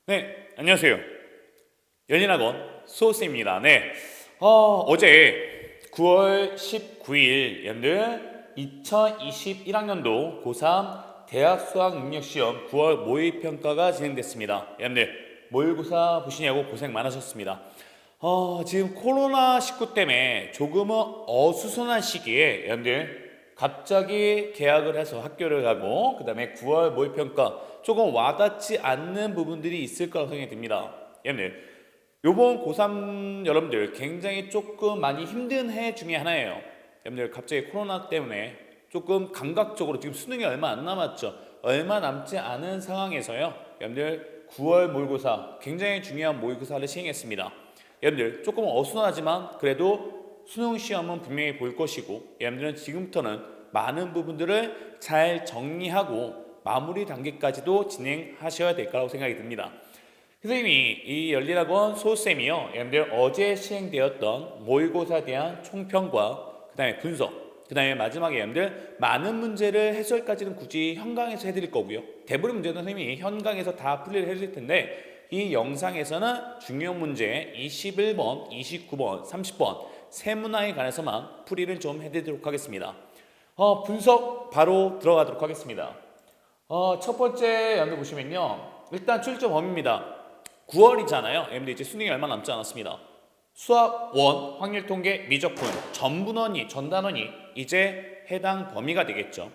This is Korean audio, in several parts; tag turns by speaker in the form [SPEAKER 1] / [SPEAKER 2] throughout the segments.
[SPEAKER 1] 네, 안녕하세요. 열린학원 수호쌤입니다. 네, 어제 9월 19일 여러분들 2021학년도 고3 대학 수학능력시험 9월 모의평가가 진행됐습니다. 여러분들 모의고사 보시냐고 고생 많으셨습니다. 지금 코로나19 때문에 조금은 어수선한 시기에 여러분들 갑자기 개학을 해서 학교를 가고 그 다음에 9월 모의평가 조금 와닿지 않는 부분들이 있을 거라고 생각이 듭니다. 여러분들 요번 고3 여러분들 굉장히 조금 많이 힘든 해 중에 하나예요. 여러분들 갑자기 코로나 때문에 조금 감각적으로 지금 수능이 얼마 안 남았죠. 얼마 남지 않은 상황에서요. 여러분들 9월 모의고사 굉장히 중요한 모의고사를 시행했습니다. 여러분들 조금 어수선하지만 그래도 수능 시험은 분명히 볼 것이고 여러분들은 지금부터는 많은 부분들을 잘 정리하고 마무리 단계까지도 진행하셔야 될 거라고 생각이 듭니다. 선생님이 이 열린학원 소쌤이요 여러분들 어제 시행되었던 모의고사에 대한 총평과 그 다음에 분석 그 다음에 마지막에 여러분들 많은 문제를 해설까지는 굳이 현강에서 해드릴 거고요. 대부분 문제는 선생님이 현강에서 다 풀이를 해드릴 텐데 이 영상에서는 중요 문제 21번, 29번, 30번 세 문항에 관해서만 풀이를 좀 해드리도록 하겠습니다. 분석 바로 들어가도록 하겠습니다. 첫 번째 여러분들 보시면요. 일단 출제 범위입니다. 9월이잖아요. 여러분들 이제 수능이 얼마 남지 않았습니다. 수학 1, 확률 통계, 미적분, 전분원이, 전단원이 이제 해당 범위가 되겠죠.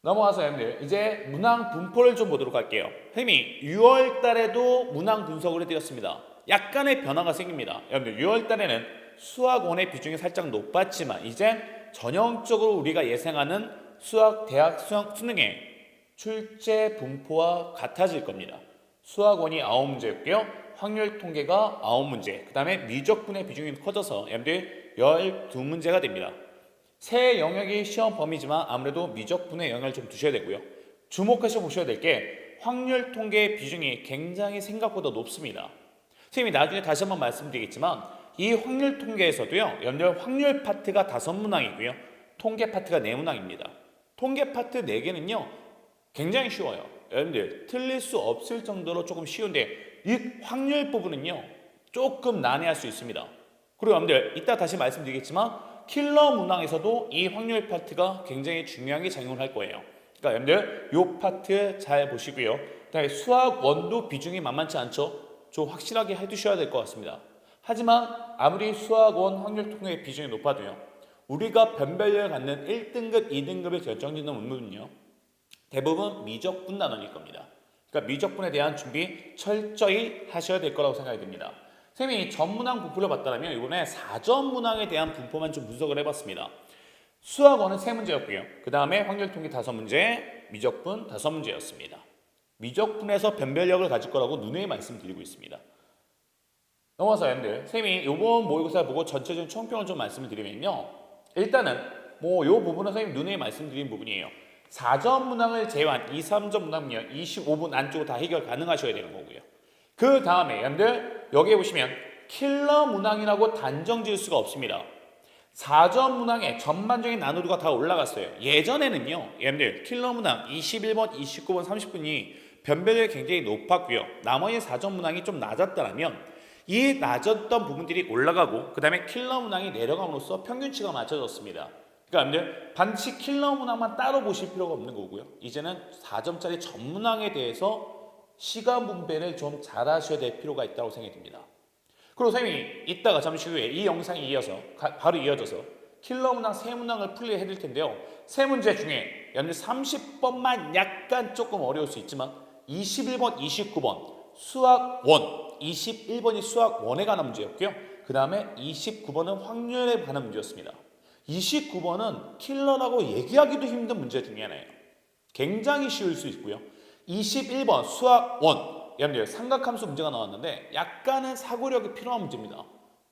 [SPEAKER 1] 넘어가서 여러분들 이제 문항 분포를 좀 보도록 할게요. 선생님이 6월 달에도 문항 분석을 해드렸습니다. 약간의 변화가 생깁니다. 여러분들 6월 달에는 수학 1의 비중이 살짝 높았지만 이제 전형적으로 우리가 예상하는 수학 대학 수능의 출제 분포와 같아질 겁니다. 수학 1이 9문제였고요. 확률 통계가 9문제, 그 다음에 미적분의 비중이 커져서 여러분들 12문제가 됩니다. 세 영역이 시험 범위지만 아무래도 미적분의 영향을 좀 두셔야 되고요. 주목해서 보셔야 될 게 확률 통계의 비중이 굉장히 생각보다 높습니다. 선생님이 나중에 다시 한번 말씀드리겠지만 이 확률 통계에서도요. 여러분들 확률 파트가 5문항이고요. 통계 파트가 4문항입니다. 통계 파트 4개는요. 굉장히 쉬워요. 여러분들 틀릴 수 없을 정도로 조금 쉬운데 이 확률 부분은요. 조금 난해할 수 있습니다. 그리고 여러분들 이따 다시 말씀드리겠지만 킬러 문항에서도 이 확률 파트가 굉장히 중요하게 작용을 할 거예요. 그러니까 여러분들 이 파트 잘 보시고요. 그다음에 수학 원도 비중이 만만치 않죠. 좀 확실하게 해두셔야 될 것 같습니다. 하지만 아무리 수학 원 확률 통계 비중이 높아도요. 우리가 변별력을 갖는 1등급, 2등급을 결정짓는 문문은요. 대부분 미적분 단원일 겁니다. 그러니까 미적분에 대한 준비 철저히 하셔야 될 거라고 생각이 듭니다. 선생님이 전문항 분포를 봤다면 이번에 4점 문항에 대한 분포만 좀 분석을 해봤습니다. 수학 1은 3문제였고요. 그 다음에 확률 통계 5문제, 미적분 5문제였습니다. 미적분에서 변별력을 가질 거라고 누누이 말씀드리고 있습니다. 넘어가서 여러분들, 선생님이 이번 모의고사를 보고 전체적인 총평을 좀 말씀을 드리면요. 일단은 이 부분은 선생님 누누이 말씀드린 부분이에요. 4점 문항을 제외한 2, 3점 문항은요. 25분 안쪽으로 다 해결 가능하셔야 되는 거고요. 그 다음에 여러분들 여기에 보시면 킬러 문항이라고 단정 지을 수가 없습니다. 4점 문항에 전반적인 난이도가 다 올라갔어요. 예전에는요. 여러분들 킬러 문항 21번, 29번, 30분이 변별력이 굉장히 높았고요. 나머지 4점 문항이 좀 낮았다면 이 낮았던 부분들이 올라가고 그 다음에 킬러 문항이 내려감으로써 평균치가 맞춰졌습니다. 그러니까 여러분들 반드시 킬러 문항만 따로 보실 필요가 없는 거고요. 이제는 4점짜리 전 문항에 대해서 시간 분배를 좀 잘 하셔야 될 필요가 있다고 생각이 듭니다. 그리고 선생님이 이따가 잠시 후에 이 영상에 이어서 바로 이어져서 킬러 문항 3문항을 풀이해 드릴 텐데요. 3문제 중에 여러분들 30번만 약간 조금 어려울 수 있지만 21번, 29번 수학 1, 21번이 수학 1에 관한 문제였고요. 그 다음에 29번은 확률에 관한 문제였습니다. 29번은 킬러라고 얘기하기도 힘든 문제 중에 하나예요. 굉장히 쉬울 수 있고요. 21번 수학 1 여러분들 삼각함수 문제가 나왔는데 약간은 사고력이 필요한 문제입니다.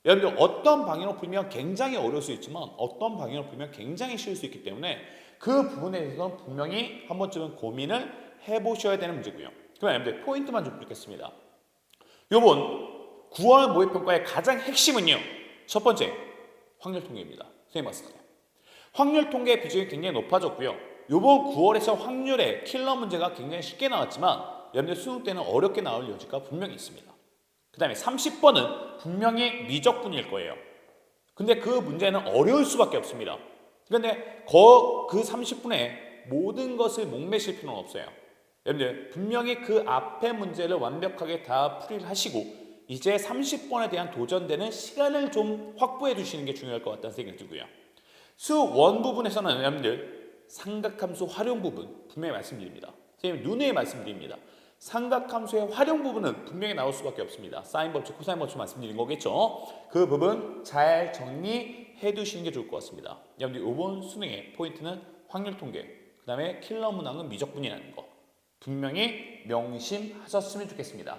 [SPEAKER 1] 여러분들 어떤 방향으로 풀면 굉장히 어려울 수 있지만 어떤 방향으로 풀면 굉장히 쉬울 수 있기 때문에 그 부분에 대해서는 분명히 한 번쯤은 고민을 해보셔야 되는 문제고요. 그럼 여러분들 포인트만 좀 드리겠습니다. 이번 9월 모의평가의 가장 핵심은요. 첫 번째 확률 통계입니다. 선생님 말씀드려요. 확률 통계 비중이 굉장히 높아졌고요. 이번 9월에서 확률의 킬러 문제가 굉장히 쉽게 나왔지만 여러분들 수능 때는 어렵게 나올 여지가 분명히 있습니다. 그 다음에 30번은 분명히 미적분일 거예요. 근데 그 문제는 어려울 수밖에 없습니다. 그런데 그 30분에 모든 것을 목매실 필요는 없어요. 여러분들 분명히 그 앞에 문제를 완벽하게 다 풀이를 하시고 이제 30번에 대한 도전되는 시간을 좀 확보해 주시는 게 중요할 것 같다는 생각이 들고요. 수원 부분에서는 여러분들 삼각함수 활용 부분 분명히 말씀드립니다. 선생님 눈에 말씀드립니다. 삼각함수의 활용 부분은 분명히 나올 수밖에 없습니다. 사인 법칙, 코사인 법칙 말씀드린 거겠죠. 그 부분 잘 정리해 두시는 게 좋을 것 같습니다. 여러분들 이번 수능의 포인트는 확률 통계, 그 다음에 킬러 문항은 미적분이라는 거 분명히 명심하셨으면 좋겠습니다.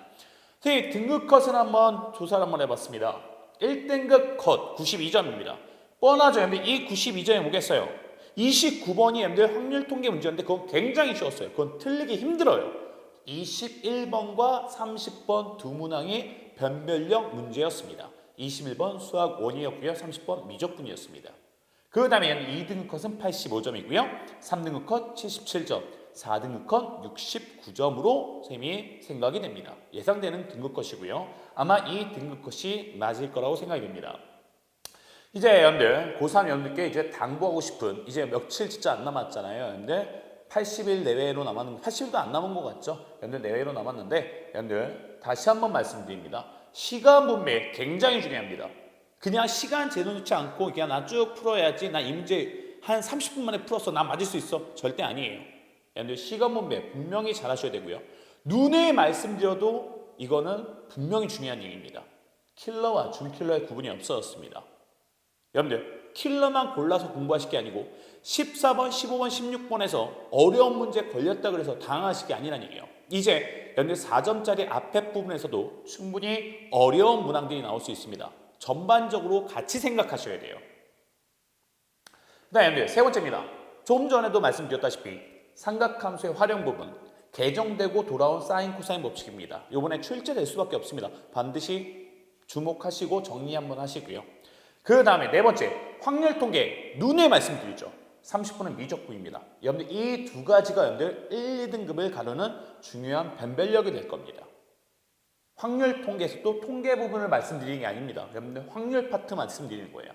[SPEAKER 1] 선생님 등급 컷을 한번 조사를 한번 해봤습니다. 1등급 컷 92점입니다. 뻔하죠. 여러분들 이 92점이 뭐겠어요? 29번이 여러분들 확률 통계 문제였는데 그건 굉장히 쉬웠어요. 그건 틀리기 힘들어요. 21번과 30번 두 문항이 변별력 문제였습니다. 21번 수학 원이었고요. 30번 미적분이었습니다. 그 다음에 2등급 컷은 85점이고요. 3등급 컷 77점, 4등급 컷 69점으로 선생님이 생각이 됩니다. 예상되는 등급 컷이고요. 아마 이 등급 컷이 맞을 거라고 생각이 됩니다. 이제 여러분들 고3 여러분들께 이제 당부하고 싶은 이제 며칠 진짜 안 남았잖아요. 여러분들 80일 내외로 남았는 80일도 안 남은 것 같죠? 여러분들 내외로 남았는데 여러분들 다시 한번 말씀드립니다. 시간 분배 굉장히 중요합니다. 그냥 시간 제도 넣지 않고 그냥 나 쭉 풀어야지 나 이 문제 한 30분 만에 풀었어 나 맞을 수 있어 절대 아니에요. 여러분들 시간 분배 분명히 잘 하셔야 되고요. 눈에 말씀드려도 이거는 분명히 중요한 얘기입니다. 킬러와 준킬러의 구분이 없어졌습니다. 여러분들 킬러만 골라서 공부하실 게 아니고 14번, 15번, 16번에서 어려운 문제 걸렸다 그래서 당하실 게 아니라는 얘기예요. 이제 여러분들 4점짜리 앞에 부분에서도 충분히 어려운 문항들이 나올 수 있습니다. 전반적으로 같이 생각하셔야 돼요. 그 다음에 여러분들 세 번째입니다. 조금 전에도 말씀드렸다시피 삼각함수의 활용 부분 개정되고 돌아온 사인 코사인 법칙입니다. 이번에 출제될 수밖에 없습니다. 반드시 주목하시고 정리 한번 하시고요. 그 다음에 네 번째 확률 통계 눈에 말씀드리죠. 30분은 미적분입니다. 여러분들 이 두 가지가 여러분들 1, 2등급을 가르는 중요한 변별력이 될 겁니다. 확률 통계에서도 통계 부분을 말씀드리는 게 아닙니다. 여러분들 확률 파트 말씀드리는 거예요.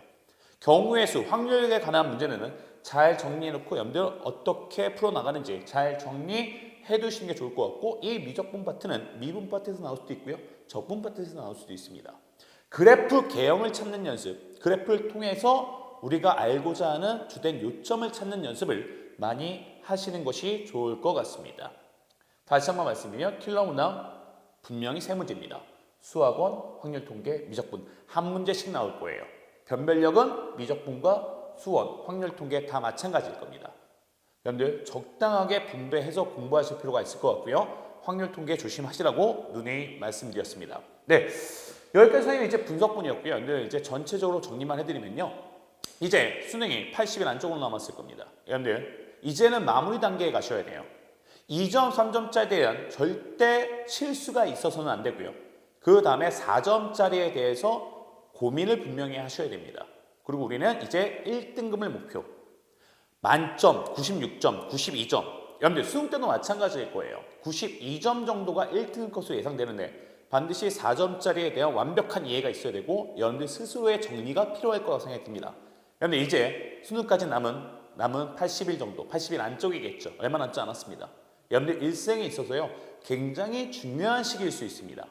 [SPEAKER 1] 경우의 수, 확률에 관한 문제는 잘 정리해놓고 여러분들 어떻게 풀어나가는지 잘 정리해 두시는 게 좋을 것 같고 이 미적분 파트는 미분 파트에서 나올 수도 있고요. 적분 파트에서 나올 수도 있습니다. 그래프 개형을 찾는 연습, 그래프를 통해서 우리가 알고자 하는 주된 요점을 찾는 연습을 많이 하시는 것이 좋을 것 같습니다. 다시 한번 말씀드리면 킬러 문항 분명히 세 문제입니다. 수학원, 확률 통계, 미적분 한 문제씩 나올 거예요. 변별력은 미적분과 수원, 확률 통계 다 마찬가지일 겁니다. 여러분들 적당하게 분배해서 공부하실 필요가 있을 것 같고요. 확률 통계 조심하시라고 누누이 말씀드렸습니다. 네. 여기까지 선생님 이제 분석분이었고요. 여러분들 이제 전체적으로 정리만 해드리면요. 이제 수능이 80일 안쪽으로 남았을 겁니다. 여러분들 이제는 마무리 단계에 가셔야 돼요. 2점, 3점짜리에 대한 절대 실수가 있어서는 안 되고요. 그 다음에 4점짜리에 대해서 고민을 분명히 하셔야 됩니다. 그리고 우리는 이제 1등급을 목표. 만점, 96점, 92점. 여러분들 수능 때도 마찬가지일 거예요. 92점 정도가 1등급 컷으로 예상되는데 반드시 4점짜리에 대한 완벽한 이해가 있어야 되고 여러분들 스스로의 정리가 필요할 거라고 생각이 듭니다. 그런데 이제 수능까지 남은 80일 정도, 80일 안쪽이겠죠. 얼마 남지 않았습니다. 여러분들 일생에 있어서요 굉장히 중요한 시기일 수 있습니다.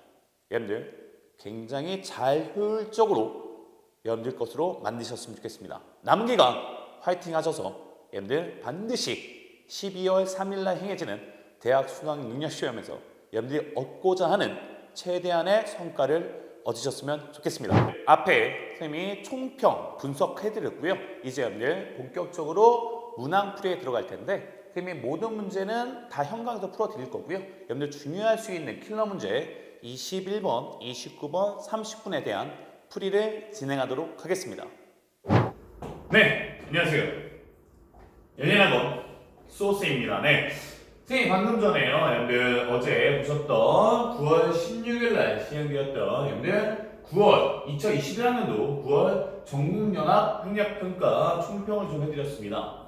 [SPEAKER 1] 여러분들 굉장히 잘 효율적으로 여러분들 것으로 만드셨으면 좋겠습니다. 남은 기간 화이팅 하셔서 여러분들 반드시 12월 3일날 행해지는 대학 수능 능력 시험에서 여러분들이 얻고자 하는 최대한의 성과를 얻으셨으면 좋겠습니다. 앞에 선생님이 총평 분석해드렸고요. 이제 여러분들 본격적으로 문항풀이에 들어갈 텐데 선생님이 모든 문제는 다 현강에서 풀어드릴 거고요. 여러분들 중요할 수 있는 킬러 문제 21번, 29번, 30분에 대한 풀이를 진행하도록 하겠습니다. 네, 안녕하세요. 연예학원 소스입니다. 네. 선생님 방금 전에요. 여러분들 어제 보셨던 9월 16일 날 시행되었던 여러분들 9월 2021학년도 9월 전국연합 학력평가 총평을 좀 해드렸습니다.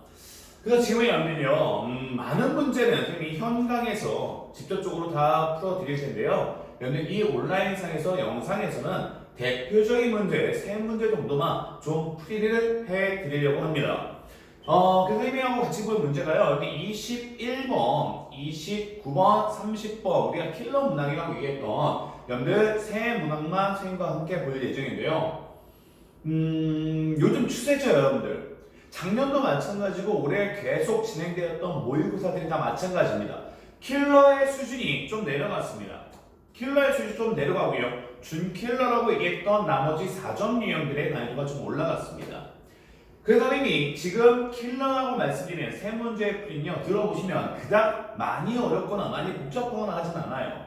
[SPEAKER 1] 그래서 지금의 연민이요, 많은 문제는 선생님이 현강에서 직접적으로 다 풀어드릴 텐데요. 연민 이 온라인상에서 영상에서는 대표적인 문제, 3문제 정도만 좀 풀이를 해드리려고 합니다. 그래서 선생님하고 같이 볼 문제가요, 여기 21번, 29번, 30번, 우리가 킬러 문항이라고 얘기했던 연들 세 문항만 선생님과 함께 볼 예정인데요. 요즘 추세죠, 여러분들. 작년도 마찬가지고 올해 계속 진행되었던 모의고사들이 다 마찬가지입니다. 킬러의 수준이 좀 내려갔습니다. 킬러의 수준이 좀 내려가고요. 준킬러라고 얘기했던 나머지 4점 유형들의 난이도가 좀 올라갔습니다. 그래서 선생님이 지금 킬러라고 말씀드리는 세 문제의 풀이는요, 들어보시면 그닥 많이 어렵거나 많이 복잡하거나 하진 않아요.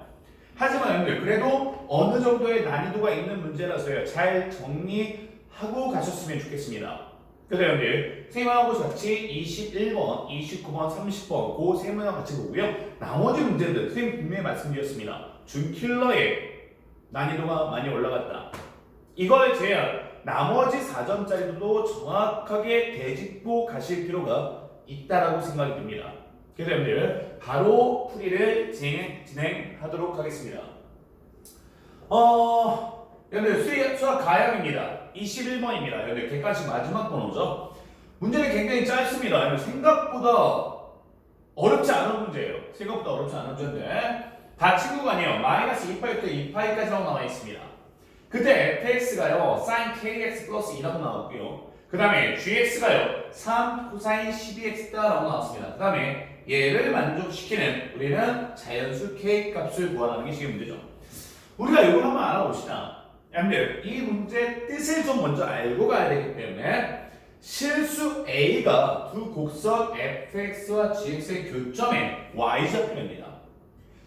[SPEAKER 1] 하지만 여러분들 그래도 어느 정도의 난이도가 있는 문제라서요, 잘 정리하고 가셨으면 좋겠습니다. 그래서 여러분들 선생님하고 같이 21번, 29번, 30번 그 세 문항 같이 보고요. 나머지 문제들 선생님 분명히 말씀드렸습니다. 준킬러의 난이도가 많이 올라갔다. 이걸 제외한 나머지 4점짜리도 정확하게 되짚고 가실 필요가 있다라고 생각이 듭니다. 그래서 여러분들 바로 풀이를 진행하도록 하겠습니다. 여러분들 수학 가형입니다. 21번입니다. 여러분들 객관식 마지막 번호죠. 문제는 굉장히 짧습니다. 여러분 생각보다 어렵지 않은 문제예요. 생각보다 어렵지 않은 문제인데 다 친구가 아니에요. 마이너스 2파이부터 2파이까지라고 나와 있습니다. 그때 fx가요 sin kx 플러스 2라고 나왔고요. 그 다음에 gx가요 3 코사인 12x라고 나왔습니다. 그 다음에 얘를 만족시키는 우리는 자연수 k 값을 구하라는 게 지금 문제죠. 우리가 이걸 한번 알아봅시다. 여러분들 이 문제 뜻을 좀 먼저 알고 가야 되기 때문에 실수 a가 두 곡선 fx와 gx의 교점에 y좌표입니다.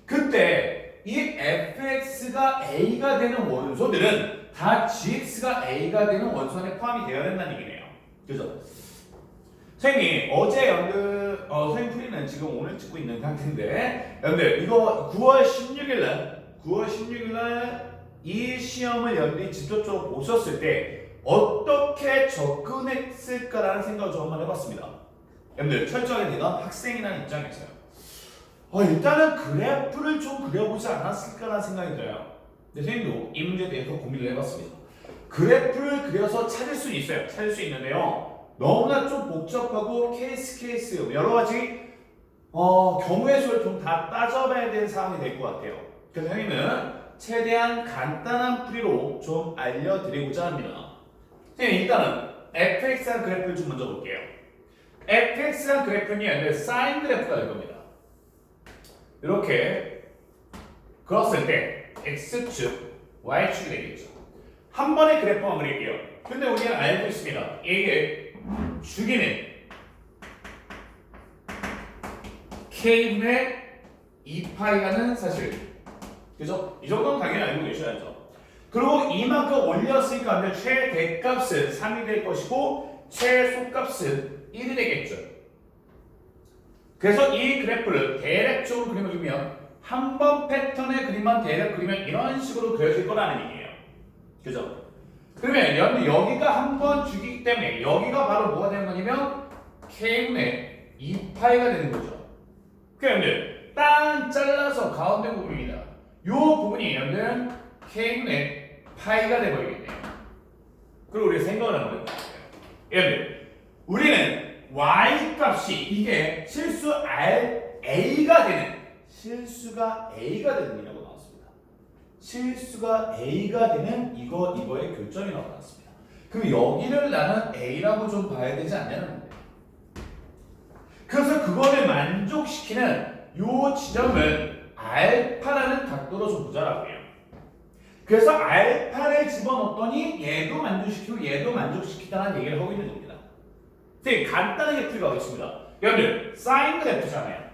[SPEAKER 1] 그때 이 fx가 a가 되는 원소들은 다 gx가 a가 되는 원소 안에 포함이 되어야 된다는 얘기네요. 그죠? 선생님이 어제 여러분들 선생님 풀이는 지금 오늘 찍고 있는 상태인데 여러분들 이거 9월 16일 날 이 시험을 여러분들이 직접적으로 보셨을 때 어떻게 접근했을까라는 생각을 좀 한번 해봤습니다. 여러분들 철저하게 내가 학생이라는 입장에서요. 일단은 그래프를 좀 그려보지 않았을까라는 생각이 들어요. 근데 선생님도 이 문제에 대해서 고민을 해봤습니다. 그래프를 그려서 찾을 수 있어요. 찾을 수 있는데요. 너무나 좀 복잡하고 케이스 여러 가지 경우의 수를 좀 다 따져봐야 되는 상황이 될 것 같아요. 그래서 선생님은 최대한 간단한 풀이로 좀 알려드리고자 합니다. 선생님 일단은 fx라는 그래프를 좀 먼저 볼게요. fx라는 그래프는 사인 그래프가 될 겁니다. 이렇게 그었을 때 x축, y축이 되겠죠. 한 번의 그래프만 그릴게요. 근데 우리는 알고 있습니다. 이게 주기는 k분의 2파이라는 사실. 그죠? 이 정도는 당연히 알고 계셔야죠. 그리고 이만큼 올렸으니까 최대값은 3이 될 것이고 최소값은 1이 되겠죠. 그래서 이 그래프를 대략적으로 그림해주면 한 번 패턴의 그림만 대략 그리면 이런 식으로 그려질 거라는 얘기예요. 그죠? 그러면 여기가 한 번 주기이기 때문에 여기가 바로 뭐가 되는 거냐면 k분의 2파이가 되는 거죠. 그러면 땅 잘라서 가운데 부분입니다. 이 부분이 여러분들 k분의 파이가 되버리겠네요. 그리고 우리가 생각을 한번 해볼게요. 여러분들 우리는 y 값이 이게 실수가 a가 되는 이라고 나왔습니다. 실수가 a가 되는 이거의 교점이라고 나왔습니다. 그럼 여기를 나는 a라고 좀 봐야 되지 않냐는 건데. 그래서 그거를 만족시키는 요 지점을 알파라는 각도로 좀 보자라고 해요. 그래서 알파를 집어넣었더니 얘도 만족시키고 얘도 만족시키다는 얘기를 하고 있는 겁니다. 선생님 간단하게 풀이가 하겠습니다. 여러분들 사인 그래프잖아요.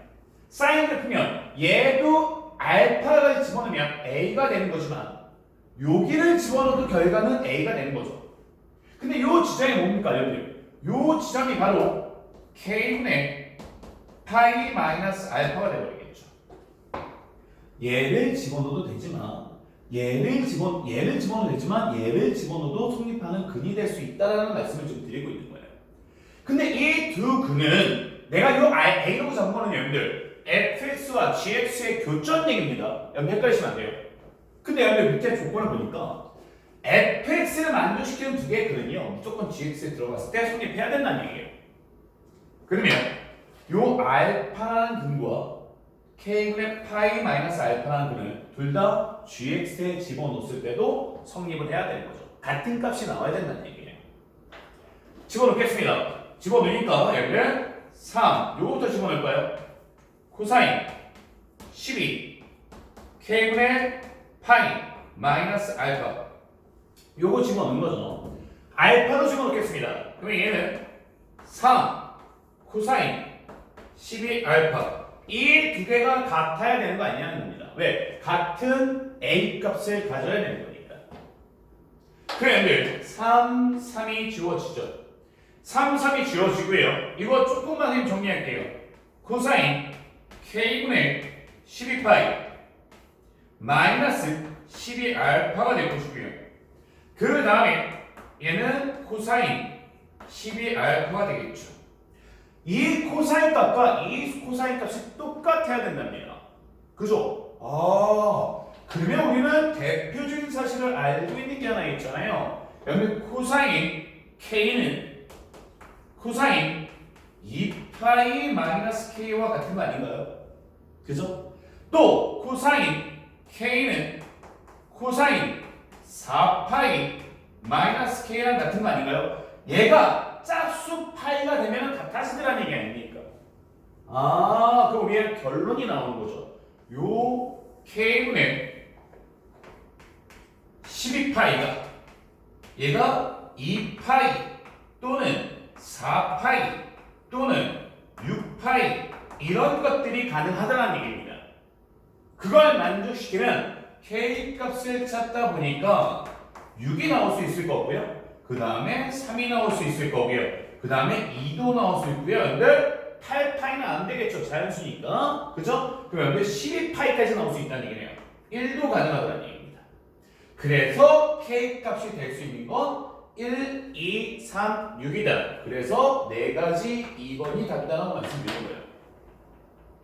[SPEAKER 1] 사인 그래프면 얘도 알파를 집어넣으면 a가 되는 거지만 여기를 집어넣어도 결과는 a가 되는 거죠. 근데 이 지점이 뭡니까 여러분들? 이 지점이 바로 k분의 파이 마이너스 알파가 되어버리겠죠. 얘를 집어넣어도 되지만 얘를 집어넣어도 되지만 얘를 집어넣어도 성립하는 근이 될 수 있다라는 말씀을 좀 드리고 있는 거예요. 근데 이 두 근은 내가 요 A라고 잡은 거는 여러분들 fx와 gx의 교점 얘기입니다. 여러분 헷갈리시면 안 돼요. 근데 여러분들 밑에 조건을 보니까 fx를 만족시키는 두 개의 그림이요. 무조건 gx에 들어갔을 때 성립해야 된다는 얘기예요. 그러면 요 알파라는 근과 k분의 파이 마이너스 알파라는 근을 둘 다 gx에 집어넣었을 때도 성립을 해야 되는 거죠. 같은 값이 나와야 된다는 얘기예요. 집어넣겠습니다. 집어넣으니까 여기는 3 요거부터 집어넣을까요? 코사인 12 k분의 파이 마이너스 알파 요거 집어넣는 거죠. 알파도 집어넣겠습니다. 그러면 얘는 3 코사인 12 알파 이 두 개가 같아야 되는 거 아니냐는 겁니다. 왜? 같은 A 값을 가져야 되는 거니까. 그런데 3, 3이 지워지죠. 3, 3이 지워지고요. 이거 조금만 정리할게요. 코사인 K분의 12파이 마이너스 12알파가 될 것이고요. 그 다음에 얘는 코사인 12알파가 되겠죠. 이 코사인 값과 이 코사인 값이 똑같아야 된답니다. 그죠? 그러면 우리는 대표적인 사실을 알고 있는 게 하나 있잖아요. 여기 코사인 K는 코사인 2파이 마이너스 K와 같은 거 아닌가요? 그죠? 또 코사인 K는 코사인 4파이 마이너스 K랑 같은 거 아닌가요? 얘가 짝수 파이가 되면 같아지더라는 얘기 아닙니까? 그럼 우리의 결론이 나오는 거죠. 요 K분의 12파이가 얘가 2파이 또는 4파이 또는 6파이 이런 것들이 가능하다는 얘기입니다. 그걸 만족시키면 K값을 찾다 보니까 6이 나올 수 있을 거고요. 그 다음에 3이 나올 수 있을 거고요. 그 다음에 2도 나올 수 있고요. 근데 8파이는 안 되겠죠. 자연수니까. 그죠? 그러면 12파이까지 나올 수 있다는 얘기네요. 1도 가능하다는 얘기입니다. 그래서 K값이 될 수 있는 건 1, 2, 3, 6이다. 그래서 네 가지 2번이 답이다라고 말씀드린 거예요.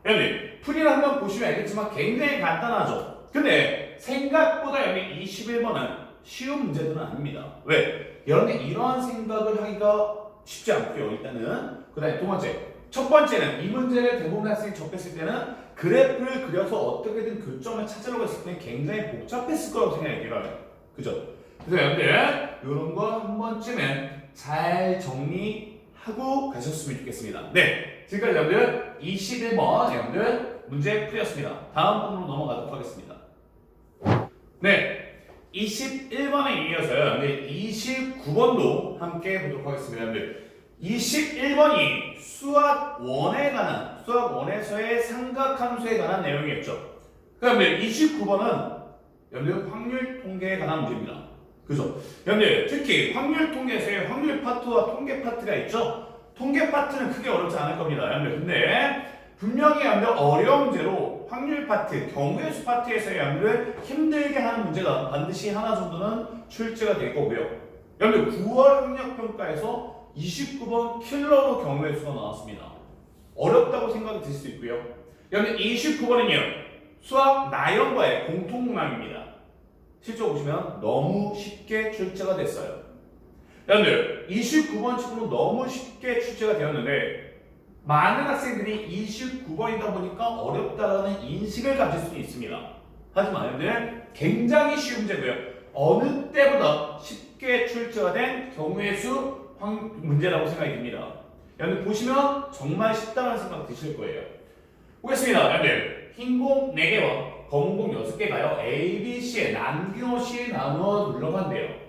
[SPEAKER 1] 여러분, 풀이를 한번 보시면 알겠지만 굉장히 간단하죠. 근데 생각보다 여기 21번은 쉬운 문제들은 아닙니다. 왜? 여러분들 이러한 생각을 하기가 쉽지 않고요. 일단은 그 다음에 두 번째 첫 번째는 이 문제를 대부분 학생이 접했을 때는 그래프를 그려서 어떻게든 교점을 찾으려고 했을 때는 굉장히 복잡했을 거라고 생각이 들어요. 그죠? 그래서 여러분들 이런 거 한 번쯤은 잘 정리하고 가셨으면 좋겠습니다. 네, 지금까지 여러분들 21번 여러분들 문제 풀이었습니다. 다음 번으로 넘어가도록 하겠습니다. 네, 21번에 이어서요. 29번도 함께 보도록 하겠습니다. 21번이 수학 1에 관한 수학 1에서의 삼각함수에 관한 내용이었죠. 그다음에 29번은 여러분들 확률 통계에 관한 문제입니다. 그죠? 여러분들 특히 확률 통계에서의 확률 파트와 통계 파트가 있죠. 통계 파트는 크게 어렵지 않을 겁니다. 여러분들 근데 분명히 여러분들 어려운 문제로 확률 파트, 경우의 수 파트에서의 여러분들 힘들게 하는 문제가 반드시 하나 정도는 출제가 될 거고요. 여러분들 9월 학력평가에서 29번 킬러로 경우의 수가 나왔습니다. 어렵다고 생각이 들 수 있고요. 여러분들 29번은요. 수학 나연과의 공통문항입니다. 실제 보시면 너무 쉽게 출제가 됐어요. 여러분들 29번 친구는 너무 쉽게 출제가 되었는데 많은 학생들이 29번이다 보니까 어렵다라는 인식을 가질 수 있습니다. 하지만 여러분들 굉장히 쉬운 문제고요. 어느 때보다 쉽게 출제가 된 경우의 수 문제라고 생각이 듭니다. 여러분 보시면 정말 쉽다는 생각 드실 거예요. 보겠습니다. 여러분들 흰 공 4개와 검은 공 6개가요. A, B, C에 남김없이 나누어 눌러간대요.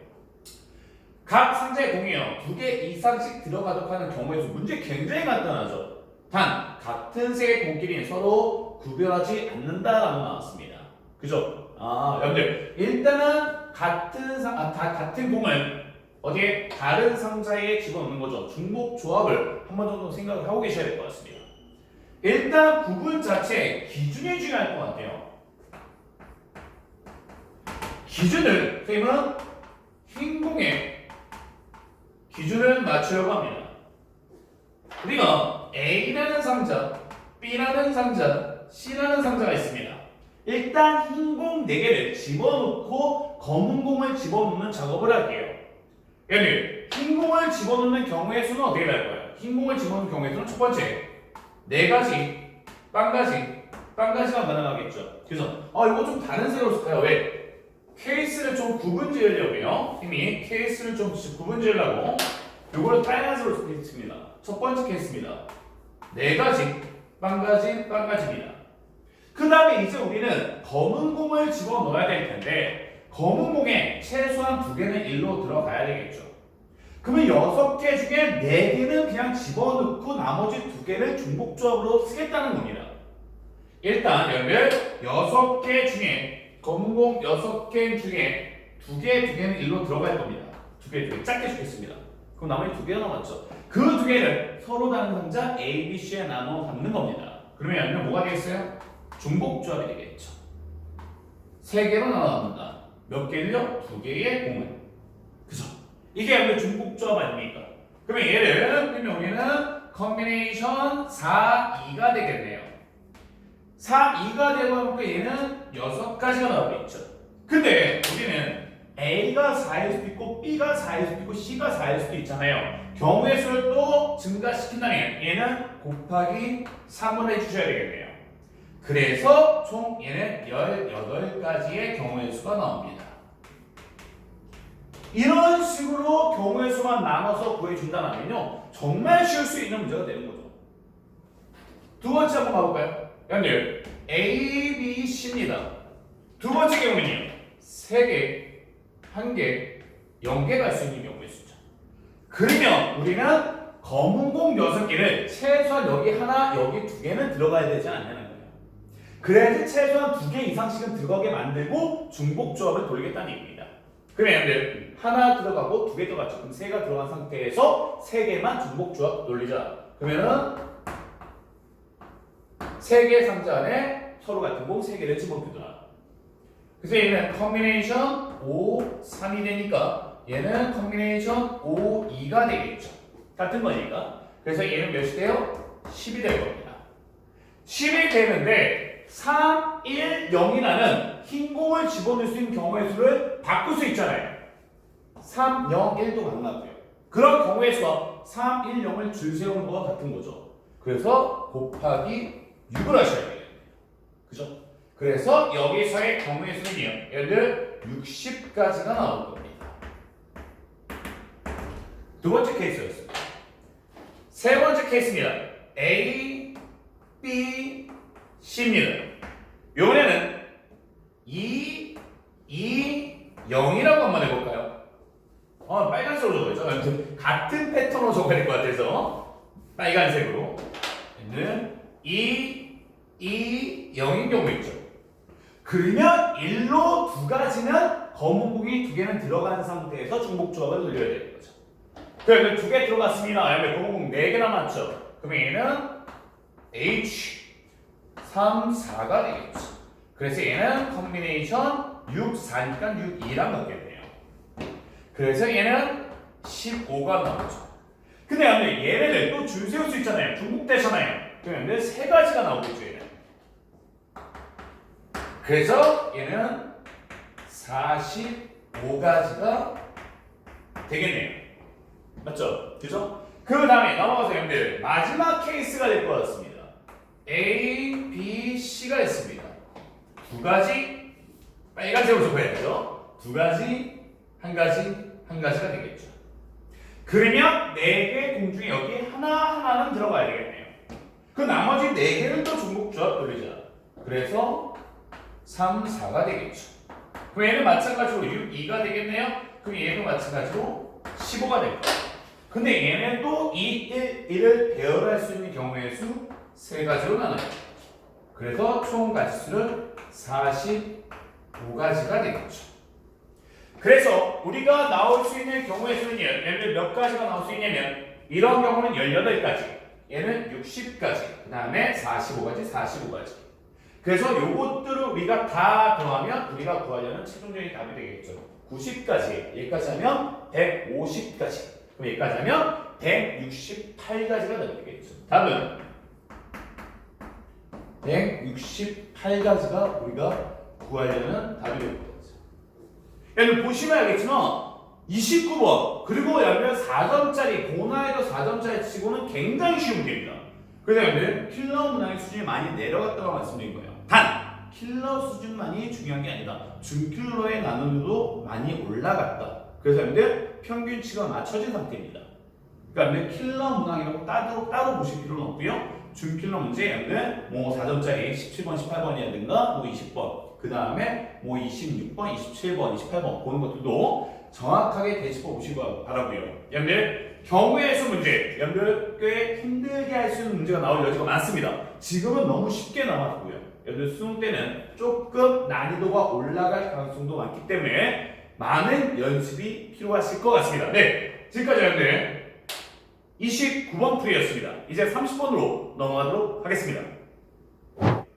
[SPEAKER 1] 각 상자의 공이요 2개 이상씩 들어가도록 하는 경우의 수 문제 굉장히 간단하죠. 단 같은 색의 공끼리 서로 구별하지 않는다라고 나왔습니다. 그죠? 여러분들 일단은 같은 공을 어디에 다른 상자에 집어넣는 거죠. 중복 조합을 한 번 정도 생각을 하고 계셔야 될 것 같습니다. 일단 구분 자체 기준이 중요할 것 같아요. 기준을 선생님은 흰 공에 기준을 맞추려고 합니다. 우리가 A라는 상자, B라는 상자, C라는 상자가 있습니다. 일단 흰 공 4개를 집어넣고 검은 공을 집어넣는 작업을 할게요. 얘는 흰 공을 집어넣는 경우의 수는 어떻게 될 거예요? 흰 공을 집어넣는 경우의 수는 첫 번째 4가지, 빵가지가 가능하겠죠. 그래서 이거 좀 다른 색으로 쓸까요? 왜? 케이스를 좀 구분 지으려고요. 이미 케이스를 좀 구분 지으려고 이거를 빨간색으로 쓰겠습니다. 첫 번째 케이스입니다. 4가지, 빵가지입니다. 그 다음에 이제 우리는 검은 공을 집어넣어야 될 텐데 검은 공에 최소한 2개는 일로 들어가야 되겠죠. 그러면 6개 중에 4개는 그냥 집어넣고 나머지 2개를 중복조합으로 쓰겠다는 겁니다. 일단 여러분들 6개 중에 검은 공 6개 중에 2개는 일로 들어갈 겁니다. 2개 짧게 주겠습니다. 그럼 나머지 2개가 남았죠. 그 2개를 서로 다른 상자 A, B, C에 나눠 갖는 겁니다. 그러면 여러분들 뭐가 되겠어요? 중복조합이 되겠죠. 3개로 나눠갑니다. 몇 개를요? 2개의 공을. 그죠? 이게 여러분들 중복조합 아닙니까? 그러면 얘를 우리는 컨비네이션 4, 2가 되겠네요. 4, 2가 되고 얘는 6가지가 나오고 있죠. 근데 우리는 A가 4일 수도 있고 B가 4일 수도 있고 C가 4일 수도 있잖아요. 경우의 수를 또 증가시킨다면 얘는 곱하기 3을 해주셔야 되겠네요. 그래서 총 얘는 18가지의 경우의 수가 나옵니다. 이런 식으로 경우의 수만 나눠서 구해준다면요 정말 쉬울 수 있는 문제가 되는 거죠. 두 번째 한번 가볼까요? 여러분들 A, B, C입니다. 두 번째 경우는요 3개, 1개, 0개 갈 수 있는 경우의 수죠. 그러면 우리는 검은 공 6개를 최소한 여기 하나, 여기 2개는 들어가야 되지 않냐는 거예요. 그래야지 최소한 2개 이상씩은 들어가게 만들고 중복조합을 돌리겠다는 얘기입니다. 그러면 여러분들 하나 들어가고 2개 들어갔죠. 그럼 3개가 들어간 상태에서 3개만 중복조합 돌리자. 그러면은 3개 상자 안에 서로 같은 공 3개를 집어넣어라. 그래서 얘는 컨비네이션 5, 3이 되니까 얘는 컨비네이션 5, 2가 되겠죠. 같은 거니까. 그래서 얘는 몇이 돼요? 10이 될 겁니다. 10이 되는데 3, 1, 0이 나는 흰 공을 집어넣을 수 있는 경우의 수를 바꿀 수 있잖아요. 3, 0, 1도 가능하고요. 그런 경우의 수가 3, 1, 0을 줄 세우는 거와 같은 거죠. 그래서 곱하기 6을 하셔야 돼요. 그죠? 그래서 여기서의 경우의 수는요. 얘들 60까지가 나올 겁니다. 두 번째 케이스였습니다. 세 번째 케이스입니다. A, B, C입니다. 요번에는 2, 0이라고 한번 해볼까요? 빨간색으로 적어야죠. 같은 패턴으로 적어야 될 것 같아서 빨간색으로 얘는 2, 0인 경우 있죠. 그러면 1로 2가지는 검은 공이 2개는 들어간 상태에서 중복조합을 늘려야 되는 거죠. 그러면 2개 들어갔습니다. 그다음에 검은 공 4개 남았죠. 그러면 얘는 H 3, 4가 되겠죠. 그래서 얘는 컨비네이션 6, 4니까 6, 2랑 같겠네요. 그래서 얘는 15가 나오죠. 근데 얘네들 또 줄 세울 수 있잖아요. 중복되잖아요. 그러면 3가지가 나오겠죠. 얘는. 그래서 얘는 45가지가 되겠네요. 맞죠? 그죠? 그 다음에 넘어가서 여러분들 마지막 케이스가 될 것 같습니다. A, B, C가 있습니다. 2가지 빨간색으로 적어야 되죠. 2가지, 1가지가 되겠죠. 그러면 4개 공 중에 여기 하나는 들어가야 되겠네요. 그 나머지 4개를 또 중복조합 돌리자. 그래서 3, 4가 되겠죠. 그럼 얘는 마찬가지로 6, 2가 되겠네요. 그럼 얘도 마찬가지로 15가 될 거예요. 근데 얘는 또 2, 1을 배열할 수 있는 경우의 수 3가지로 나눠요. 그래서 총 가지수는 45가지가 되겠죠. 그래서 우리가 나올 수 있는 경우의 수는요. 얘를 몇 가지가 나올 수 있냐면 이런 경우는 18가지, 얘는 60가지, 그 다음에 45가지. 그래서 요것들을 우리가 다 더하면 우리가 구하려는 최종적인 답이 되겠죠. 90가지, 여기까지 하면 150가지. 그럼 여기까지 하면 168가지가 되겠죠. 답은 168가지가 우리가 구하려는 답이 될 거죠. 여러분 보시면 알겠지만 29번 그리고 여러분 4점짜리 고난이도 4점짜리 치고는 굉장히 쉬운 문제입니다. 그래서 여러분 킬러 문항의 수준이 많이 내려갔다고 말씀드린 거예요. 단 킬러 수준만이 중요한 게 아니다. 준킬러의 난이도도 많이 올라갔다. 그래서 여러분들 평균치가 맞춰진 상태입니다. 그러니까 여러분들 킬러 문항이라고 따로 보실 필요는 없고요. 준킬러 문제 여러분들 뭐 4점짜리 17번, 18번이라든가 뭐 20번 그 다음에 뭐 26번, 27번, 28번 보는 것들도 정확하게 되짚어 보시고 바라고요. 여러분들 경우의 수 문제 여러분들 꽤 힘들게 할 수 있는 문제가 나올 여지가 많습니다. 지금은 너무 쉽게 나왔고요. 여러분들 수능 때는 조금 난이도가 올라갈 가능성도 많기 때문에 많은 연습이 필요하실 것 같습니다. 네, 지금까지 여러분들 29번 풀이였습니다. 이제 30번으로 넘어가도록 하겠습니다.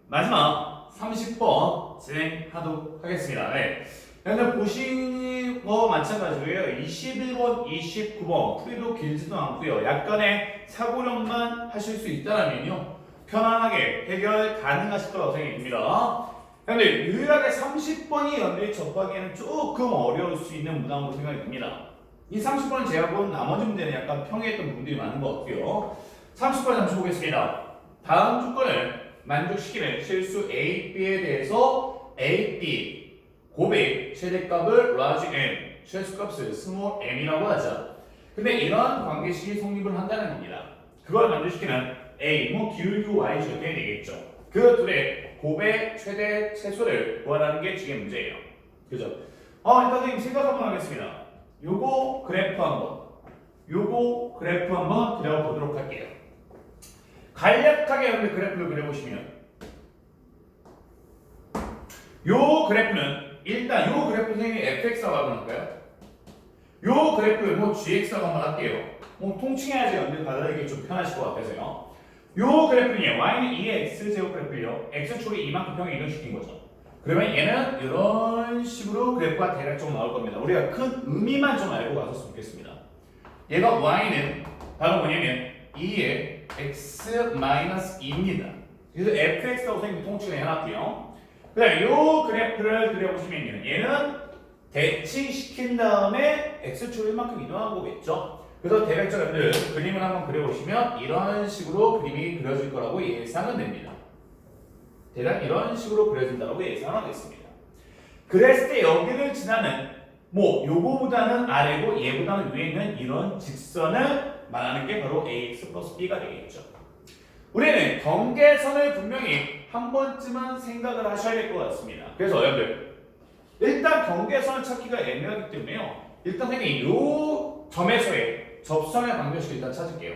[SPEAKER 1] 마지막 30번 진행하도록 하겠습니다. 네. 여러분들 보신 거 마찬가지고요. 21번, 29번 풀이도 길지도 않고요. 약간의 사고력만 하실 수 있다면요. 편안하게 해결 가능하실 거라고 생각이 듭니다. 그런데 유일하게 30번이 여러분들이 접하기에는 조금 어려울 수 있는 문항으로 생각이 듭니다. 이 30번을 제외하고 나머지 문제는 약간 평이했던 부분들이 많은 것 같고요. 30번 잠시 보겠습니다. 다음 조건을 만족시키는 실수 A, B에 대해서 A, B 고백 최대값을 large M, 최소값을 small m이라고 하죠. 근데 이런 관계식이 성립을 한다는 겁니다. 그걸 만족시키는 A, 뭐 기울기고 Y 적용이 되겠죠. 그 둘의 고백 최대 최소를 구하라는 게 지금 문제예요. 그죠? 일단 선생님 생각 한번 하겠습니다. 요거 그래프 한번, 요거 그래프 한번 그려보도록 할게요. 간략하게 여러분들 그래프를 그려보시면 요 그래프는 일단 요 그래프 선생님이 fx라고 한번 할까요? 요 그래프를 뭐 gx라고 한번 할게요. 뭐 통칭해야지 여러분들 받아들이기 좀 편하실 것 같아서요. 요 그래프는요, y는 2의 x제곱 그래프를요, x축이 이만큼 평에 이동시킨 거죠. 그러면 얘는 이런 식으로 그래프가 대략적으로 나올 겁니다. 우리가 큰 의미만 좀 알고 가셨으면 좋겠습니다. 얘가 y는 바로 뭐냐면 2의 x-2입니다. 그래서 fx라고 선생님이 통칭을 해놨고요. 그다음에 요 그래프를 그려보시면 얘는 대칭시킨 다음에 x축을 이만큼 이동한 거겠죠. 그래서 대략적으로 그림을 한번 그려보시면 이런 식으로 그림이 그려질 거라고 예상은 됩니다. 대략 이런 식으로 그려진다고 예상하겠습니다. 그랬을 때 여기를 지나는 뭐 요거보다는 아래고 얘보다는 위에 있는 이런 직선을 말하는 게 바로 ax 플러스 b가 되겠죠. 우리는 경계선을 분명히 한 번쯤은 생각을 하셔야 될 것 같습니다. 그래서 여러분들 일단 경계선을 찾기가 애매하기 때문에요. 일단 선생님이 요 점에서의 접선의 방정식을 일단 찾을게요.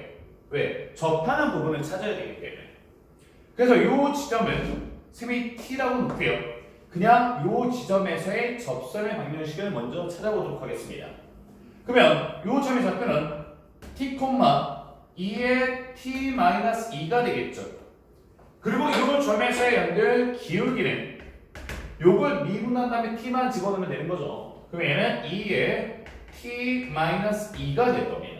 [SPEAKER 1] 왜? 접하는 부분을 찾아야 되기 때문에. 그래서 요 지점은 셈이 t라고 놓고요. 그냥 요 지점에서의 접선의 방정식을 먼저 찾아보도록 하겠습니다. 그러면 요 점의 좌표는 t, 2의 t-2가 되겠죠. 그리고 요 점에서의 연결 기울기는 요걸 미분한 다음에 t만 집어넣으면 되는 거죠. 그럼 얘는 2의 t-2가 될 겁니다.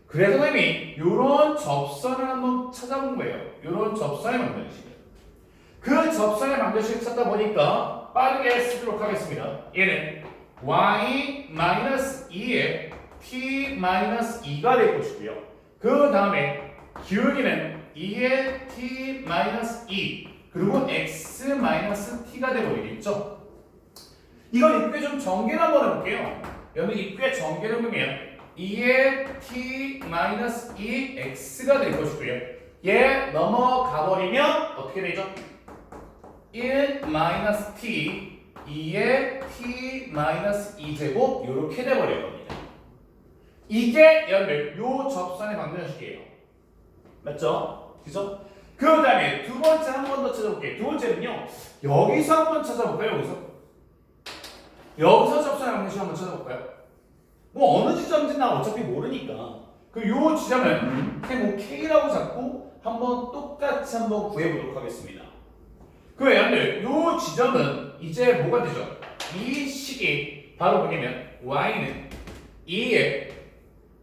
[SPEAKER 1] 그래서 선생님이 요런 접선을 한번 찾아본 거예요. 요런 접선의 방정식. 그 접선의 방정식을 찾다 보니까 빠르게 쓰도록 하겠습니다. 얘는 y-2의 t-2가 될 것이고요. 그 다음에 기울기는 2의 t-2 그리고 x-t가 되버리겠죠. 이건 입구에 좀 전개를 한번 해볼게요. 여러분 입구에 전개를 보면 2의 t-2 x가 될 것이고요. 얘 넘어가 버리면 어떻게 되죠? 1-t 2의 t-2 제곱 이렇게 돼버릴 겁니다. 이게 여러분들 요 접선의 방정식이에요. 맞죠? 그죠? 그 다음에 두 번째 한 번 더 찾아볼게요. 두 번째는요, 여기서 한번 찾아볼까요? 여기서 접선의 방정식 한번 찾아볼까요? 뭐 어느 지점인지 난 어차피 모르니까 그 요 지점은 뭐 K라고 잡고 한번 똑같이 한번 구해보도록 하겠습니다. 그럼 여러분들 요 지점은 이제 뭐가 되죠? 이 식이 바로 뭐냐면 y는 2의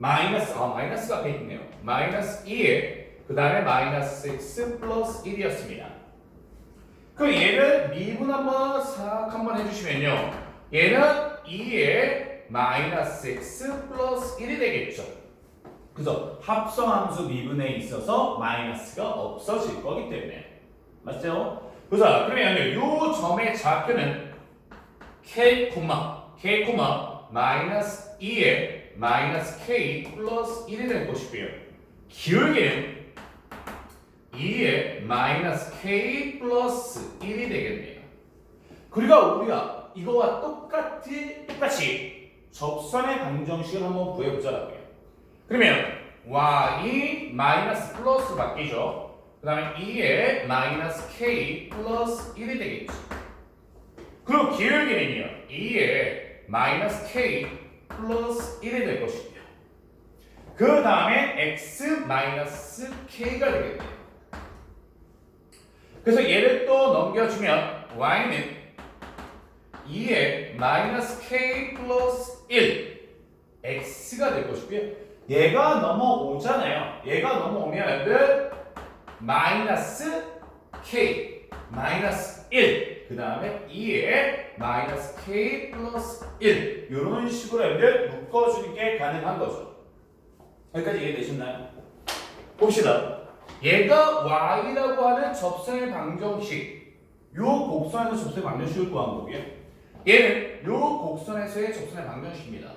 [SPEAKER 1] 마이너스가 앞에 있네요. 마이너스 2에 그 다음에 마이너스 x 플러스 1이었습니다. 그럼 얘를 미분 한번 해주시면요. 얘는 2에 마이너스 x 플러스 1이 되겠죠. 그래서 합성함수 미분에 있어서 마이너스가 없어질 거기 때문에. 맞죠? 그래서 그러면 이 점의 좌표는 k, 마이너스 2에 마이너스 k 플러스 1이 될 것이고요. 기울기는 2에 마이너스 k 플러스 1이 되겠네요. 그리고 우리가 이거와 똑같이 접선의 방정식을 한번 구해보자고요. 그러면 y 마이너스 플러스 바뀌죠. 그 다음에 2에 마이너스 k 플러스 1이 되겠죠. 그리고 기울기는요. 2에 마이너스 k 플러스 1이 될 것이고요. 그 다음에 x 마이너스 k가 되겠네요. 그래서 얘를 또 넘겨주면 y는 2에 마이너스 k 플러스 1 x가 될 것이고요. 얘가 넘어오잖아요. 얘가 넘어오면 마이너스 k 마이너스 1 그 다음에 2에 마이너스 k 플러스 1 이런 식으로 여러분들 묶어주는 게 가능한 거죠. 여기까지 이해되셨나요? 봅시다. 얘가 y라고 하는 접선의 방정식, 요 곡선에서 접선의 방정식을 구한 거고요. 얘는 요 곡선에서의 접선의 방정식입니다.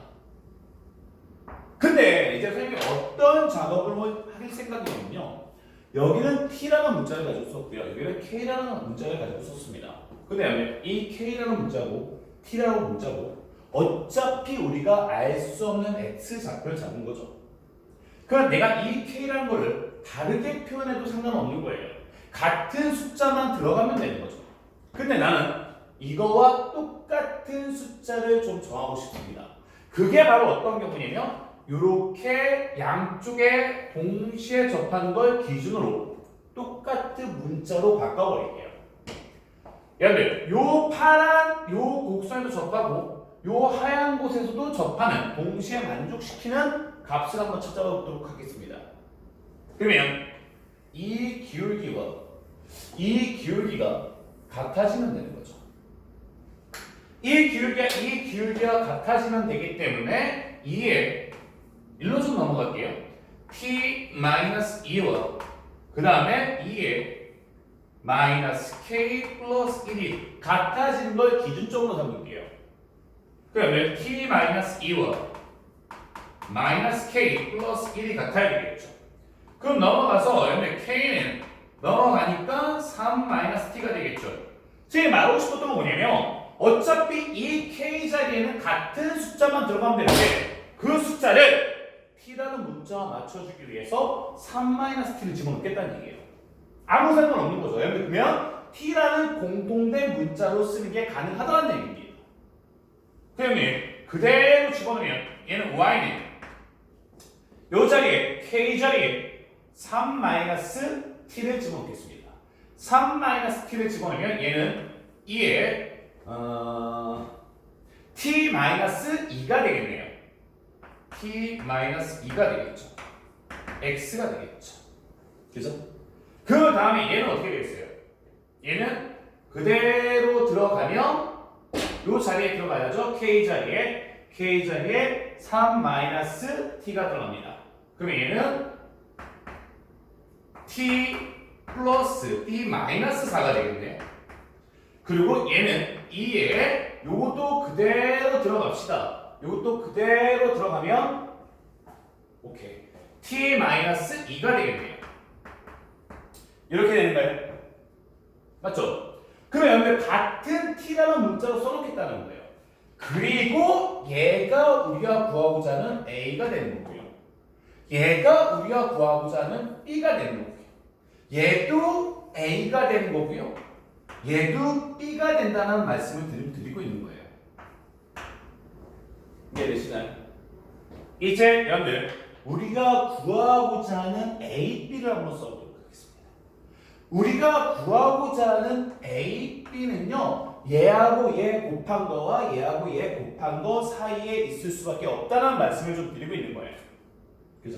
[SPEAKER 1] 근데 이제 선생님이 어떤 작업을 할 생각이냐면요. 여기는 t라는 문자를 가지고 썼고요. 여기는 k라는 문자를 가지고 썼습니다. 근데 이 k라는 문자고 t라는 문자고 어차피 우리가 알 수 없는 x 좌표를 잡은 거죠. 그럼 내가 이 k라는 거를 다르게 표현해도 상관없는 거예요. 같은 숫자만 들어가면 되는 거죠. 근데 나는 이거와 똑같은 숫자를 좀 정하고 싶습니다. 그게 바로 어떤 경우냐면 이렇게 양쪽에 동시에 접하는 걸 기준으로 똑같은 문자로 바꿔버릴게요. 여러분들 요 파란 요 곡선에도 접하고 요 하얀 곳에서도 접하는 동시에 만족시키는 값을 한번 찾아보도록 하겠습니다. 그러면 이 기울기가 같아지면 되는 거죠. 이 기울기가 같아지면 되기 때문에 2에 1로 좀 넘어갈게요. t-2와 그 다음에 2에 마이너스 k 플러스 1이 같아지는 걸 기준점으로 삼을게요. 그러면 t-2와 마이너스 k 플러스 1이 같아야 되겠죠. 그럼 넘어가서 k는 넘어가니까 3-t가 되겠죠. 제가 말하고 싶었던 건 뭐냐면 어차피 이 k 자리에는 같은 숫자만 들어가면 되는데 그 숫자를 t라는 문자와 맞춰주기 위해서 3-t를 집어넣겠다는 얘기예요. 아무 상관없는 거죠. 그러면 t라는 공통된 문자로 쓰는 게 가능하다는 얘기입니다. 그러면 그대로 집어넣으면 얘는 y는 이 자리에 k 자리에 3-t를 집어넣겠습니다. 3-t를 집어넣으면 얘는 2에 t-2가 되겠네요. t-2가 되겠죠. x가 되겠죠. 그죠? 그 다음에 얘는 어떻게 되겠어요? 얘는 그대로 들어가면 이 자리에 들어가야죠. k 자리에 3-t가 들어갑니다. 그러면 얘는 t 플러스 t-4가 되겠네요. 그리고 얘는 2에 요것도 그대로 들어갑시다. 요것도 그대로 들어가면 오케이. t-2가 되겠네요. 이렇게 되는 거예요. 맞죠? 그러면 여러분들 같은 t라는 문자로 써놓겠다는 거예요. 그리고 얘가 우리가 구하고자 하는 a가 되는 거고요. 얘가 우리가 구하고자 하는 b가 되는 거고요. 얘도 a가 되는 거고요. 얘도 b가 된다는 말씀을 드리고 있는 거예요. 이해되시나요? 이제 여러분들 우리가 구하고자 하는 a, b를 한번 써보도록 하겠습니다. 우리가 구하고자 하는 a, b는요 얘하고 얘 곱한 거와 얘하고 얘 곱한 거 사이에 있을 수밖에 없다는 말씀을 좀 드리고 있는 거예요. 그죠?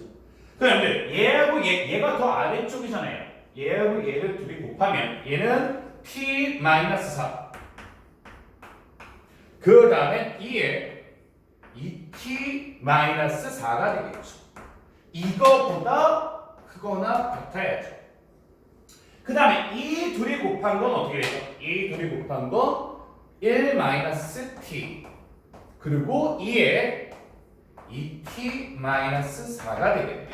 [SPEAKER 1] 그런데 얘하고 얘가 더 아래쪽이잖아요. 얘하고 얘를 둘이 곱하면 얘는 t-4. 그 다음에 2에 2t-4가 되겠죠. 이거보다 크거나 같아야죠. 그 다음에 이 둘이 곱한 건 어떻게 되죠? 이 둘이 곱한 건 1-t 그리고 2에 2t-4가 되겠네요.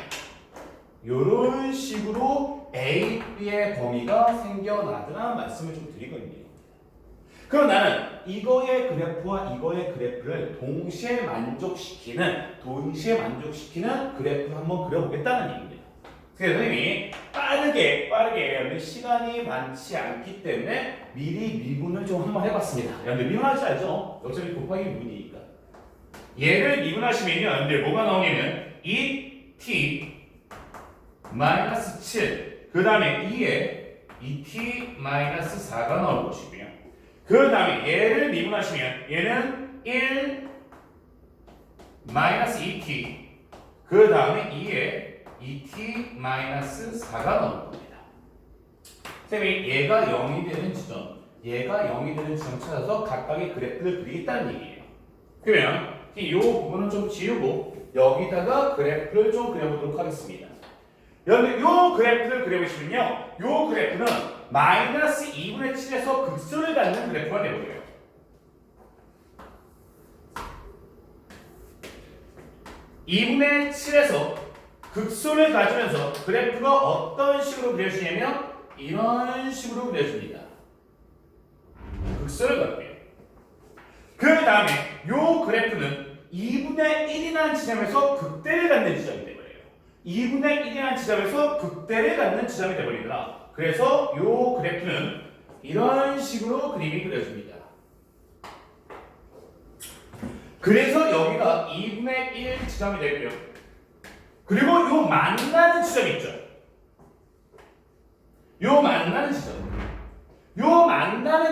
[SPEAKER 1] 이런 식으로 A, B의 범위가 생겨나더라는 말씀을 좀 드리거든요. 그럼 나는 이거의 그래프와 이거의 그래프를 동시에 만족시키는 그래프를 한번 그려보겠다는 얘기입니다. 그래서 선생님이 빠르게 시간이 많지 않기 때문에 미리 미분을 좀 한번 해봤습니다. 여러분들 미분하지 알죠? 어차피 곱하기 미분이니까. 얘를 미분하시면요, 여러분들 뭐가 나오냐면 2t-7 그 다음에 2에 2t-4가 나올 것이고요. 그 다음에 얘를 미분하시면 얘는 1-2t 그 다음에 2에 2t-4가 나올 겁니다. 선생님이 얘가 0이 되는 지점 찾아서 각각의 그래프를 그리겠다는 얘기예요. 그러면 이 부분은 좀 지우고 여기다가 그래프를 좀 그려보도록 하겠습니다. 여러분 이 그래프를 그려보시면요, 이 그래프는 마이너스 2분의 7에서 극수를 갖는 그래프가 되어버려요. (2분의 7에서) 극수를 가지면서 그래프가 어떤 식으로 그려지냐면 이런 식으로 그려집니다. 극수를 갖고요. 그 다음에 이 그래프는 2분의 1이라는 지점에서 극대를 갖는 지점이 되어버려요. 2분의 1이라는 지점에서 극대를 갖는 지점이 되어버리더라. 그래서 이 그래프는 이런 식으로 그림이 그려집니다. 그래서 여기가 2분의 1 지점이 되고요. 그리고 요 만나는 지점이 있죠. 요 만나는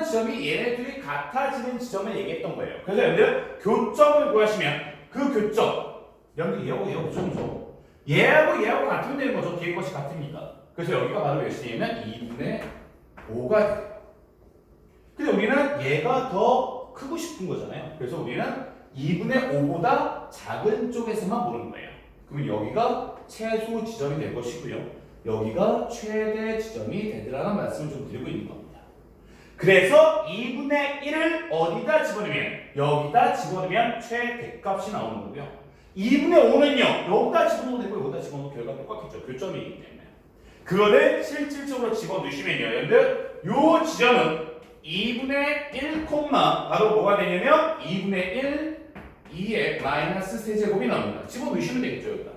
[SPEAKER 1] 지점이 얘네들이 같아지는 지점을 얘기했던 거예요. 그래서 여러분들 교점을 구하시면 그 교점, 여러분들 얘하고 교점이죠. 얘하고 같으면 되는 거죠. 뒤에 것이 같으니까. 그래서 여기가 바로 몇이냐면 2분의 5가 돼요. 근데 우리는 얘가 더 크고 싶은 거잖아요. 그래서 우리는 2분의 5보다 작은 쪽에서만 보는 거예요. 그러면 여기가 최소 지점이 될 것이고요. 여기가 최대 지점이 되더라는 말씀을 좀 드리고 있는 겁니다. 그래서 2분의 1을 어디다 집어넣으면 여기다 집어넣으면 최대값이 나오는 거고요. 2분의 5는요. 여기다 집어넣어도 되고 여기다 집어넣어도 결과가 똑같겠죠. 교점이기 때문에. 그거를 실질적으로 집어넣으시면요. 여러분들 요 지점은 2분의 1, 바로 뭐가 되냐면 2분의 1, 2의 마이너스 세제곱이 나옵니다. 집어넣으시면 되겠죠. 여기다.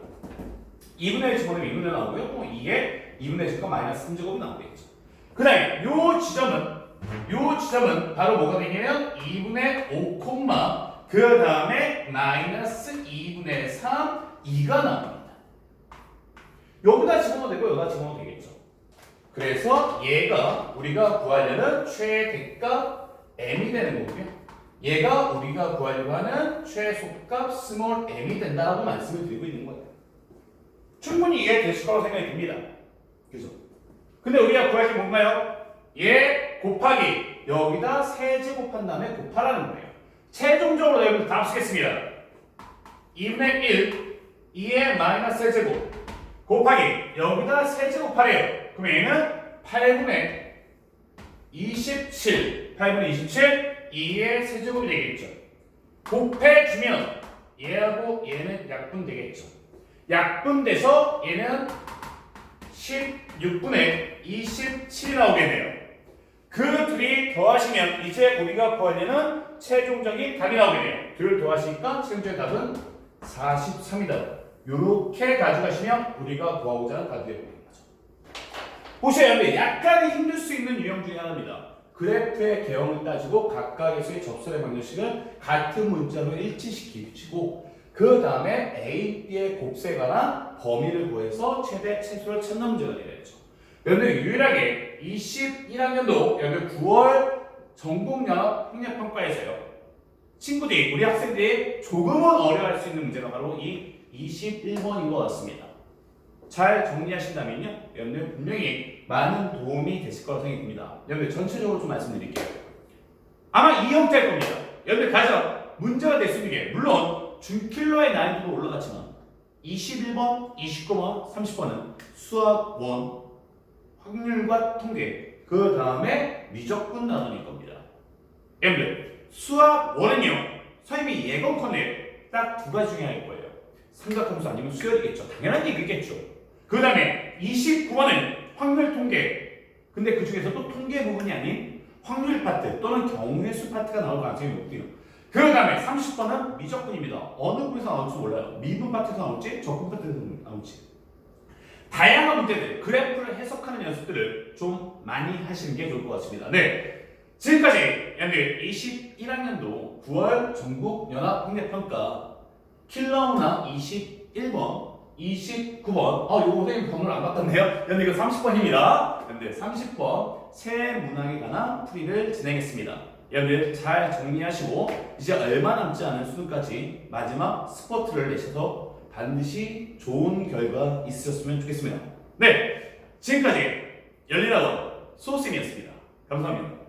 [SPEAKER 1] 2분의 1 집어넣으면 2분의 1 나오고요. 또 2의 2분의 1제곱 마이너스 3제곱이 나오겠죠. 그 다음에 요 지점은 바로 뭐가 되냐면 2분의 5, 그 다음에 마이너스 2분의 3, 2가 나옵니다. 여기다 집어넣어도 되고 여기다 집어넣어도 되겠죠. 그래서 얘가 우리가 구하려는 최대값 m이 되는 거고요. 얘가 우리가 구하려고 하는 최소값 스몰 m이 된다고 말씀을 드리고 있는 거예요. 충분히 이해되실 거라고 생각이 듭니다. 그죠? 근데 우리가 구할 게 뭔가요? 얘 곱하기 여기다 세제곱한 다음에 곱하라는 거예요. 최종적으로 여러분들 다 쓰겠습니다. 2분의 1, 2의 마이너스 세제곱 곱하기 여기다 세제곱하래요. 그럼 얘는 8분의 27, 2의 세제곱이 되겠죠. 곱해주면 얘하고 얘는 약분되겠죠. 약분돼서 얘는 16분의 27이 나오겠네요. 그 둘이 더하시면 이제 우리가 구하려는 최종적인 답이 나오겠네요. 둘 더하시니까 최종적인 답은 43이다. 이렇게 가져가시면 우리가 구하고자 하는 답이 되는 거죠. 보셔야 약간 힘들 수 있는 유형 중에 하나입니다. 그래프의 개형을 따지고 각각에서의 접선의 방정식을 같은 문자로 일치시키고 그 다음에 A, B의 곱셈에 관한 범위를 구해서 최대 최소를 찾는 문제가 되겠죠. 여러분들 유일하게 21학년도 여러분들 9월 전국연합 학력평가에서요. 친구들이 우리 학생들이 조금은 어려워할 수 있는 문제가 바로 이 21번인 것 같습니다. 잘 정리하신다면요, 여러분들 분명히 많은 도움이 되실 거라고 생각이 듭니다. 여러분들 전체적으로 좀 말씀드릴게요. 아마 이 형태일 겁니다. 여러분들 가장 문제가 될 수 있는 게, 물론 준킬러의 난이도도 올라갔지만 21번, 29번, 30번은 수학 1 확률과 통계, 그 다음에 미적분 나누는 겁니다. 여러분들 수학 1은요, 선생님이 예건컨대 딱 두 가지 중에 하나일 거예요. 삼각함수 아니면 수열이겠죠. 당연한 얘기겠죠. 그 다음에 29번은 확률 통계. 근데 그 중에서 또 통계 부분이 아닌 확률 파트 또는 경우의 수 파트가 나올 가능성이 높고요. 그 다음에 30번은 미적분입니다. 어느 부분에서 나올지 몰라요. 미분 파트에서 나올지 적분 파트에서 나올지. 다양한 문제들, 그래프를 해석하는 연습들을 좀 많이 하시는 게 좋을 것 같습니다. 네, 지금까지 여러분들 21학년도 9월 전국연합학력평가 킬러문항 21번, 29번, 요거 선생님 번호를 안 바꿨네요. 여러분들 이거 30번입니다. 여러분들 30번 새 문항에 관한 풀이를 진행했습니다. 여러분들 잘 정리하시고 이제 얼마 남지 않은 수능까지 마지막 스포트를 내셔서 반드시 좋은 결과 있으셨으면 좋겠습니다. 네, 지금까지 열린학원 소쌤이었습니다. 감사합니다.